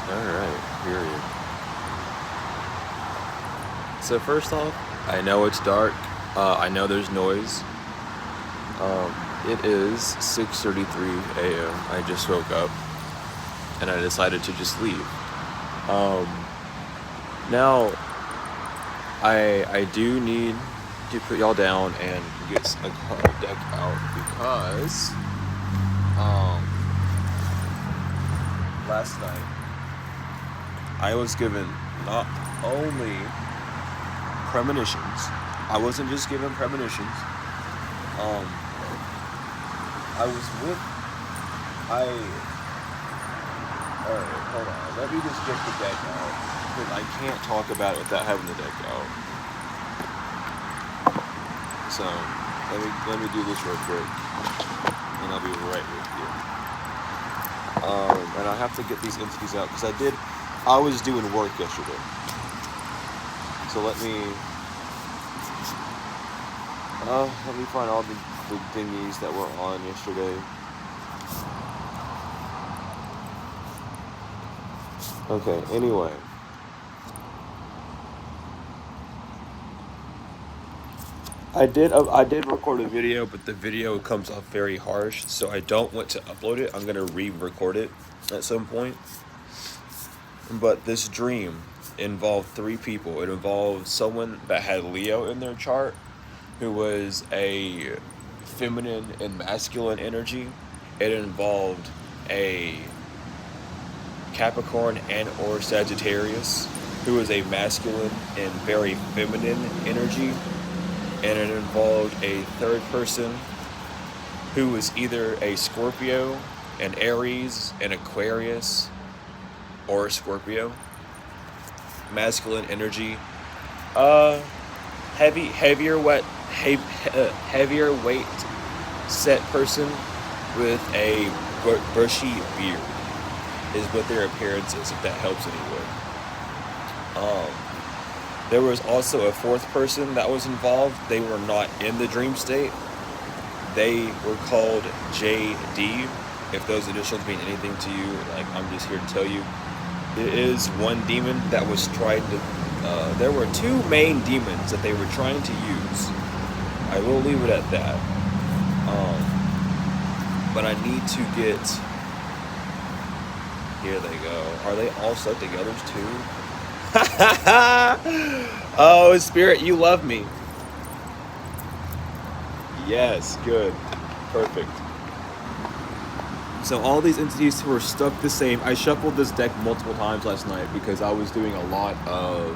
Alright, period. So first off, I know it's dark. I know there's noise. It is 6:33 a.m. I just woke up, and I decided to just leave. Um, Now, I do need to put y'all down and get a card deck out because um, last night I was given not only premonitions. I wasn't just given premonitions. Um, I was with I. Alright, hold on. Let me just get the deck out because I can't talk about it without having the deck out. So let me do this real quick, and I'll be right with you. And I have to get these entities out because I was doing work yesterday. So let me find all the thingies that were on yesterday. Okay. Anyway. I did record a video, but the video comes off very harsh, so I don't want to upload it. I'm gonna re-record it at some point. But this dream involved three people. It involved someone that had Leo in their chart, who was a feminine and masculine energy. It involved a Capricorn and or Sagittarius, who is a masculine and very feminine energy. And it involved a third person who was either a Scorpio, an Aries, an Aquarius, or a Scorpio. Masculine energy. Heavier weight set person with a bushy beard is what their appearance is, if that helps anyway. There was also a fourth person that was involved. They were not in the dream state. They were called JD. If those initials mean anything to you, like, I'm just here to tell you. It is one demon that was trying to... there were two main demons that they were trying to use. I will leave it at that. But I need to get... Here they go. Are they all stuck together too? Oh, Spirit, you love me. Yes, good. Perfect. So all these entities were stuck the same. I shuffled this deck multiple times last night because I was doing a lot of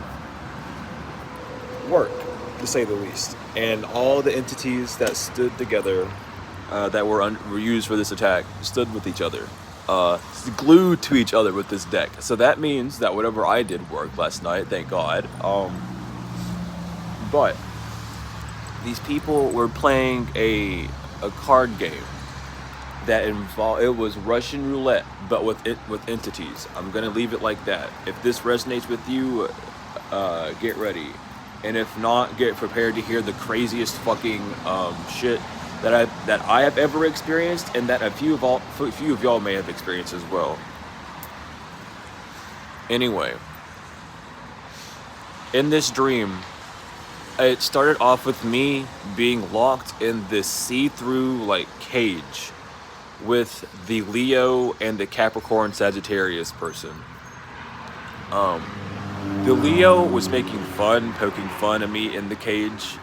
work, to say the least. And all the entities that stood together, that were used for this attack, stood with each other. Glued to each other with this deck. So that means that whatever I did worked last night, thank God. But these people were playing a card game that involved, it was Russian roulette, but with entities. I'm gonna leave it like that. If this resonates with you, get ready, and if not, get prepared to hear the craziest fucking shit that I have ever experienced, and that a few of y'all may have experienced as well. Anyway, in this dream, it started off with me being locked in this see-through like cage with the Leo and the Capricorn Sagittarius person. The Leo was making fun, poking fun at me in the cage.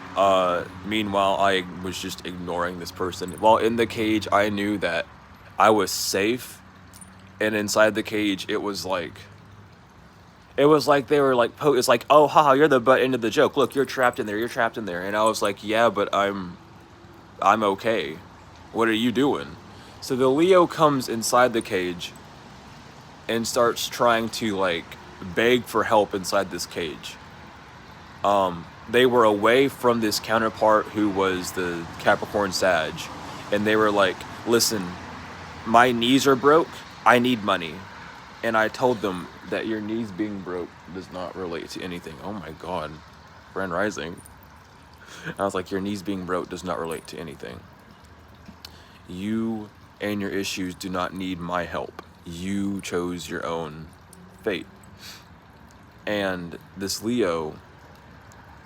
Meanwhile, I was just ignoring this person. While in the cage, I knew that I was safe, and inside the cage, it was like they were like, it's like, oh, haha, you're the butt end of the joke. Look, you're trapped in there. You're trapped in there. And I was like, yeah, but I'm okay. What are you doing? So the Leo comes inside the cage and starts trying to like beg for help inside this cage. They were away from this counterpart who was the Capricorn Sag, and they were like, listen, my knees are broke, I need money. And I told them that your knees being broke does not relate to anything. Oh my God, Brand Rising. I was like, your knees being broke does not relate to anything. You and your issues do not need my help. You chose your own fate. And this Leo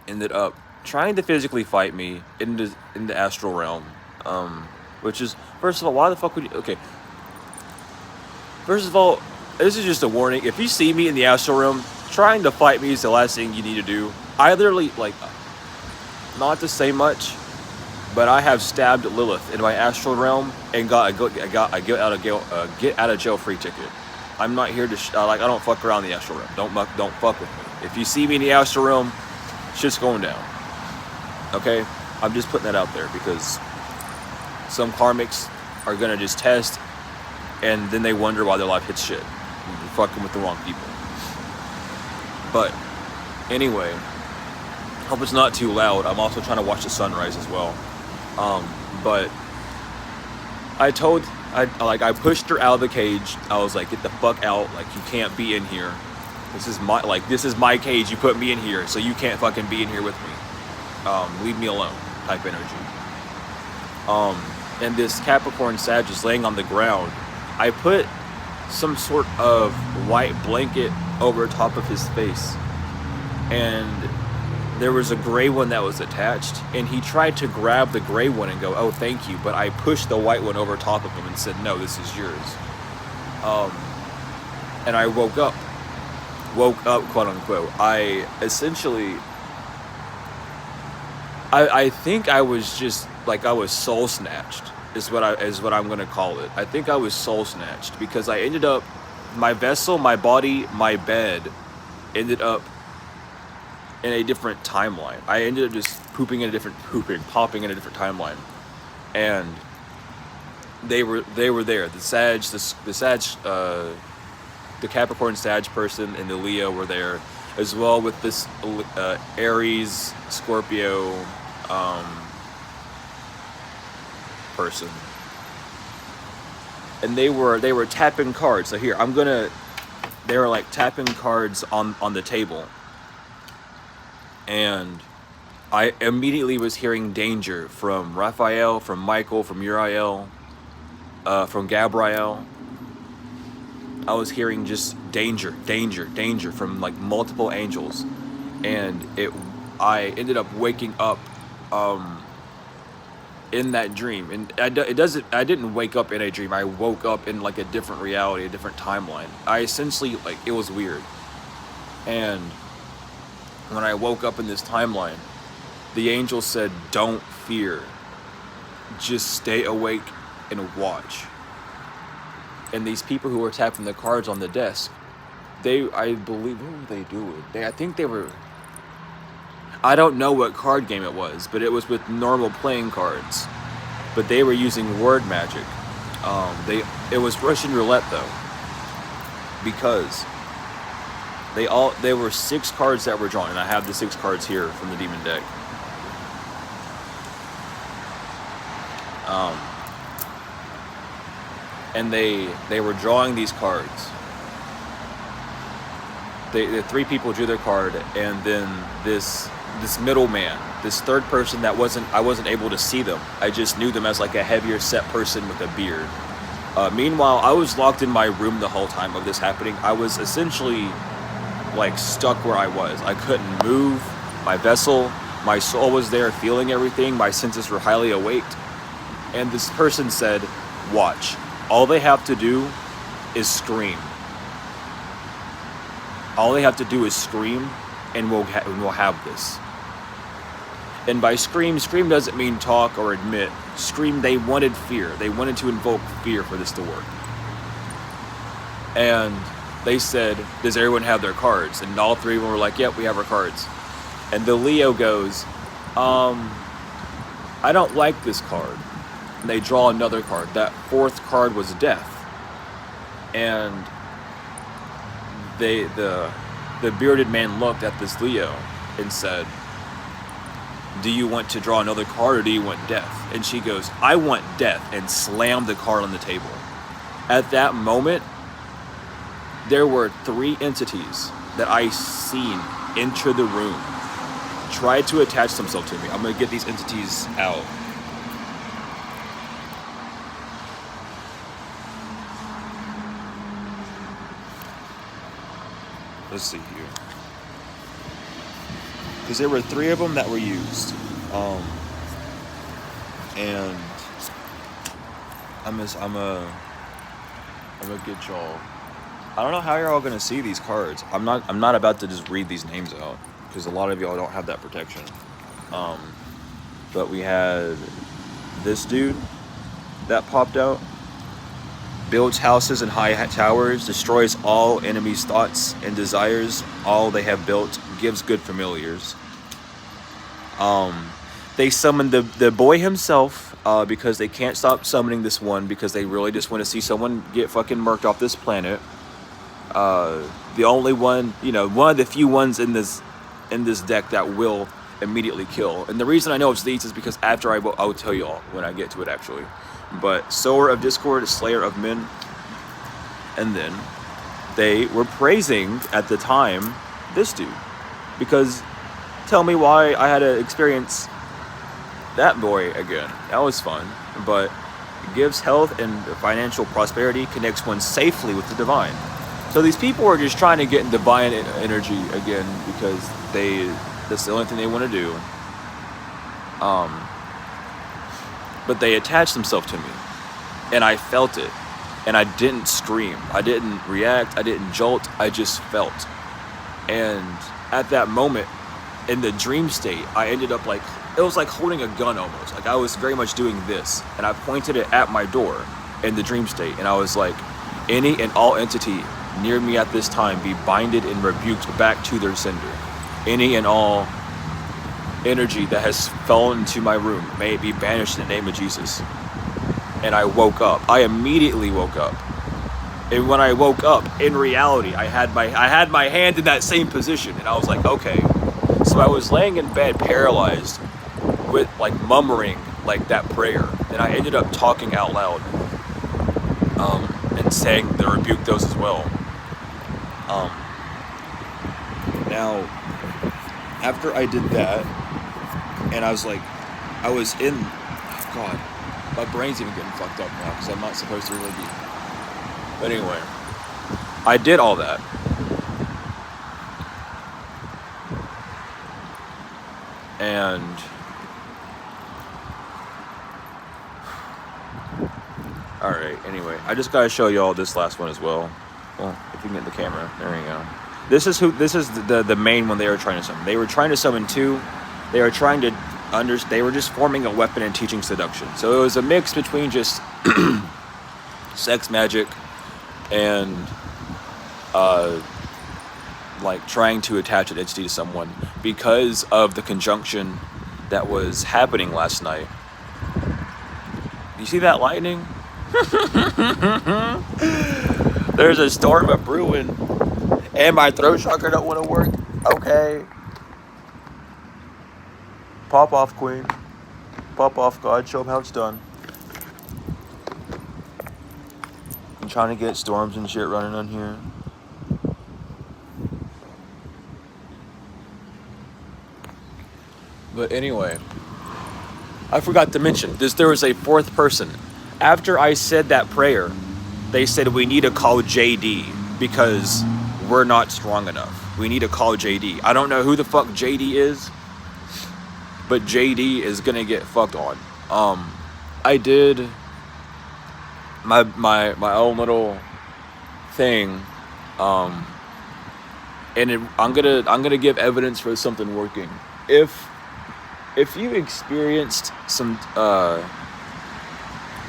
ended up trying to physically fight me in the astral realm. Which is, first of all, why the fuck would you... Okay. First of all, this is just a warning. If you see me in the astral realm, trying to fight me is the last thing you need to do. I literally, like, not to say much, but I have stabbed Lilith in my astral realm and got a get out of jail free ticket. I'm not here to I don't fuck around in the astral realm. Don't fuck with me. If you see me in the astral realm, shit's going down. Okay, I'm just putting that out there because some karmics are gonna just test, and then they wonder why their life hits shit. You're fucking with the wrong people. But anyway, hope it's not too loud. I'm also trying to watch the sunrise as well. But I pushed her out of the cage. I was like, get the fuck out. Like, you can't be in here. This is my cage. You put me in here, so you can't fucking be in here with me. Leave me alone type energy. And this Capricorn Sag is laying on the ground. I put some sort of white blanket over top of his face, and there was a gray one that was attached, and he tried to grab the gray one and go, oh, thank you, but I pushed the white one over top of him and said, no, this is yours. And I woke up, quote unquote. I essentially, I think I was just, like, I was soul snatched, is what I'm gonna call it. I think I was soul snatched, because I ended up, my vessel, my body, my bed, ended up in a different timeline. I ended up just popping in a different timeline, and they were there. The Capricorn Sag person and the Leo were there, as well with this Aries Scorpio person, and they were tapping cards. So here they were like tapping cards on the table. And I immediately was hearing danger from Raphael, from Michael, from Uriel, from Gabriel. I was hearing just danger from like multiple angels, and I ended up waking up in that dream, and I didn't wake up in a dream. I woke up in like a different reality, a different timeline. I essentially, like, it was weird, and when I woke up in this timeline, the angel said, don't fear, just stay awake and watch. And these people who were tapping the cards on the desk, I believe, what were they doing? I think they were, I don't know what card game it was, but it was with normal playing cards. But they were using word magic. It was Russian roulette though, because there were 6 cards that were drawn, and I have the 6 cards here from the demon deck. And they were drawing these cards. The 3 people drew their card, and then this middleman, this third person that I wasn't able to see them. I just knew them as like a heavier set person with a beard. Meanwhile, I was locked in my room the whole time of this happening. I was essentially like stuck where I was. I couldn't move. My vessel, my soul was there feeling everything. My senses were highly awaked. And this person said, watch. All they have to do is scream. All they have to do is scream, and we'll have this. And by scream doesn't mean talk or admit. Scream, they wanted fear. They wanted to invoke fear for this to work. And they said, does everyone have their cards? And all 3 of them were like, yep, we have our cards. And the Leo goes, I don't like this card. And they draw another card. That 4th card was death. And the bearded man looked at this Leo and said, do you want to draw another card, or do you want death? And she goes, I want death, and slammed the card on the table. At that moment, there were 3 entities that I seen enter the room, tried to attach themselves to me. I'm going to get these entities out. let's see here. Because there were 3 of them that were used. And I'm gonna get y'all. I don't know how you're all gonna see these cards. I'm not about to just read these names out because a lot of y'all don't have that protection. But we had this dude that popped out. Builds houses and high towers, destroys all enemies' thoughts and desires, all they have built, gives good familiars. They summoned the boy himself because they can't stop summoning this one because they really just want to see someone get fucking murked off this planet. The only one, one of the few ones in this deck that will immediately kill. And the reason I know it's these is because after I'll tell y'all when I get to it actually. But Sower of Discord, Slayer of Men. And then they were praising at the time this dude. Because tell me why I had to experience that boy again. That was fun. But it gives health and financial prosperity, connects one safely with the divine. So these people are just trying to get in divine energy again because that's the only thing they want to do. But they attached themselves to me. And I felt it. And I didn't scream. I didn't react. I didn't jolt. I just felt. And at that moment, in the dream state, I ended up it was like holding a gun almost. Like I was very much doing this. And I pointed it at my door in the dream state. And I was like, any and all entity near me at this time be binded and rebuked back to their sender. Any and all energy that has fallen into my room, may it be banished in the name of Jesus. And I woke up. I immediately woke up. And when I woke up, in reality, I had my hand in that same position. And I was like, okay. So I was laying in bed paralyzed with murmuring that prayer. And I ended up talking out loud and saying the rebuke those as well. Now, after I did that, and I was in, oh God, my brain's even getting fucked up now because I'm not supposed to really be. But anyway, I did all that. And all right, anyway, I just gotta show y'all this last one as well. Well, if you can get the camera, there you go. This is the main one they were trying to summon. They were trying to summon 2. They were trying to they were just forming a weapon and teaching seduction. So it was a mix between just sex magic and trying to attach an entity to someone because of the conjunction that was happening last night. You see that lightning? There's a storm of brewing, and my throat chakra don't want to work. Okay. Pop off, queen. Pop off, God. Show them how it's done. I'm trying to get storms and shit running on here. But anyway, I forgot to mention this. There was a 4th person. After I said that prayer, they said we need to call JD because we're not strong enough. We need to call JD. I don't know who the fuck JD is, but JD is gonna get fucked on. I did my own little thing, and I'm gonna give evidence for something working. If you experienced some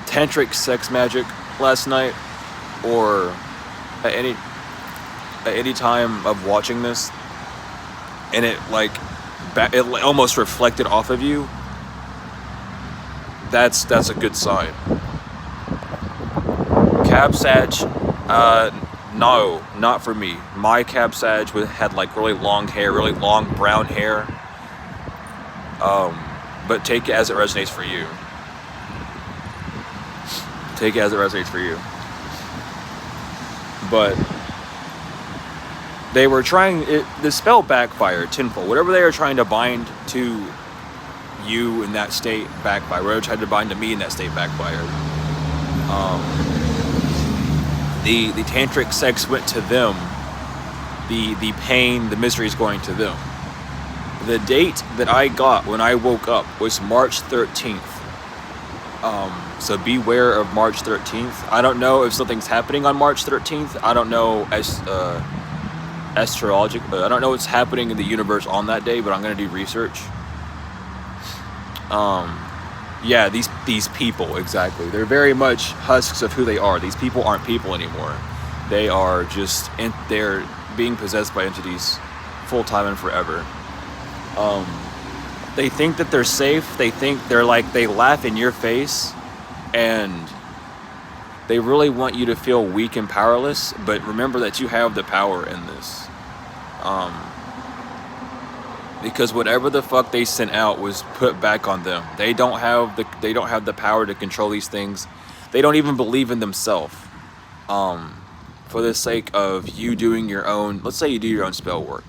tantric sex magic last night, or at any time of watching this, and it almost reflected off of you, that's a good sign. Cab Sag, no, not for me. My Cab Sag had really long hair, really long brown hair. But take it as it resonates for you. Take it as it resonates for you. But they were trying, the spell backfired tenfold. Whatever they were trying to bind to you in that state backfired. Whatever they tried to bind to me in that state backfired. The tantric sex went to them the pain, the misery is going to them. The date that I got when I woke up was March 13th. So beware of March 13th. I don't know if something's happening on March 13th. I don't know astrologic. I don't know what's happening in the universe on that day, but I'm gonna do research. Yeah, these people, exactly. They're very much husks of who they are. These people aren't people anymore. They are just they're being possessed by entities, full time and forever. They think that they're safe. They think they're like, they laugh in your face, and they really want you to feel weak and powerless. But remember that you have the power in this. Because whatever the fuck they sent out was put back on them. They don't have the power to control these things. They don't even believe in themselves. For the sake of you doing your own, let's say you do your own spell work.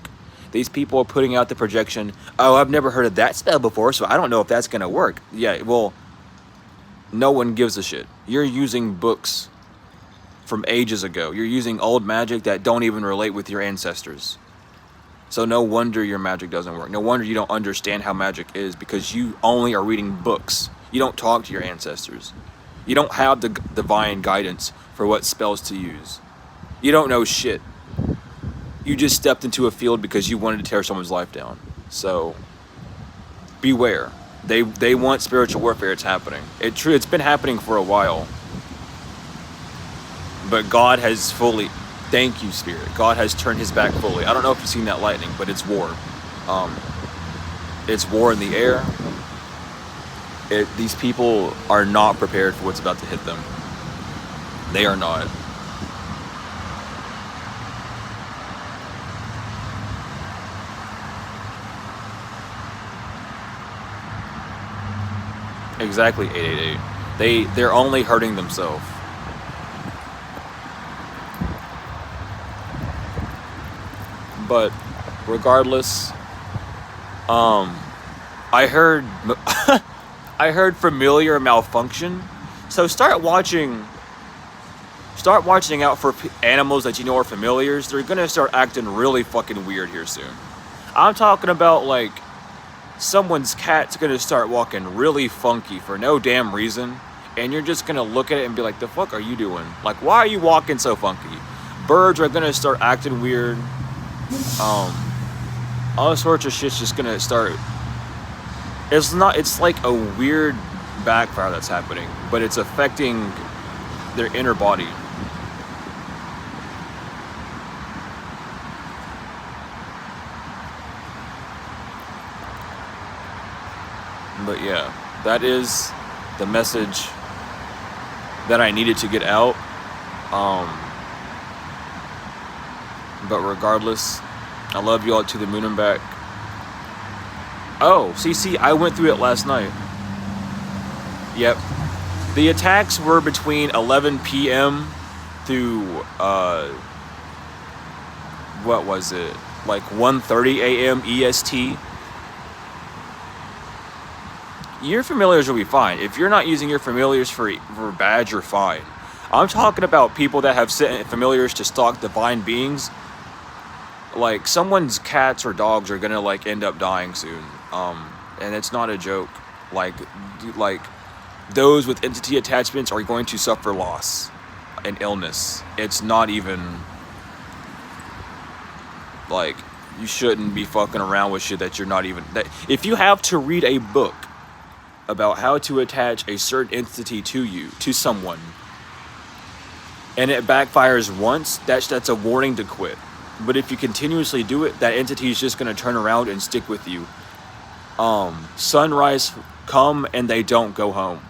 These people are putting out the projection, oh, I've never heard of that spell before, so I don't know if that's gonna work. Yeah, well, no one gives a shit. You're using books from ages ago. You're using old magic that don't even relate with your ancestors. So no wonder your magic doesn't work. No wonder you don't understand how magic is, because you only are reading books. You don't talk to your ancestors. You don't have the divine guidance for what spells to use. You don't know shit. You just stepped into a field because you wanted to tear someone's life down. So beware. They want spiritual warfare. It's happening. It's been happening for a while. But God has fully, thank you, Spirit. God has turned his back fully. I don't know if you've seen that lightning, but it's war. It's war in the air. These people are not prepared for what's about to hit them. They are not. Exactly, 888. They're only hurting themselves. But regardless, I heard I heard familiar malfunction. So start watching out for animals that you know are familiars. They're gonna start acting really fucking weird here soon. I'm talking about, like, someone's cat's gonna start walking really funky for no damn reason, and you're just gonna look at it and be like, the fuck are you doing? Like, why are you walking so funky? Birds are gonna start acting weird. All sorts of shit's just gonna start. It's like a weird backfire that's happening, but it's affecting their inner body. But yeah, that is the message that I needed to get out. But regardless, I love you all to the moon and back. Oh, see, I went through it last night. Yep. The attacks were between 11 p.m. through, what was it? Like 1:30 a.m. EST. Your familiars will be fine. If you're not using your familiars for badge, you're fine. I'm talking about people that have sent familiars to stalk divine beings. Like, someone's cats or dogs are gonna, like, end up dying soon. And it's not a joke. Like those with entity attachments are going to suffer loss and illness. It's not even, like, you shouldn't be fucking around with shit that you're not even, that if you have to read a book about how to attach a certain entity to you, to someone, and it backfires once, that's a warning to quit. But if you continuously do it, that entity is just going to turn around and stick with you. Sunrise come and they don't go home.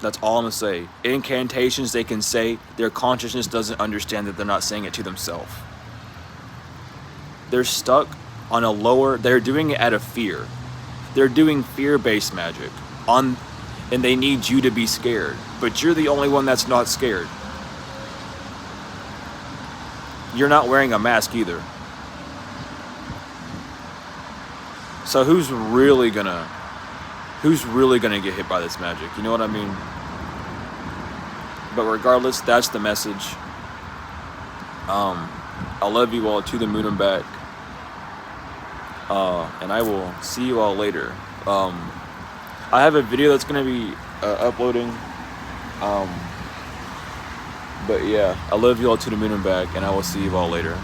That's all I'm going to say. Incantations they can say, their consciousness doesn't understand that they're not saying it to themselves. They're stuck on a lower, they're doing it out of fear. They're doing fear-based magic and they need you to be scared. But you're the only one that's not scared. You're not wearing a mask either. So who's really gonna get hit by this magic? You know what I mean? But regardless, that's the message. I love you all to the moon and back. And I will see you all later. I have a video that's gonna be uploading. But yeah, I love you all to the moon and back, and I will see you all later.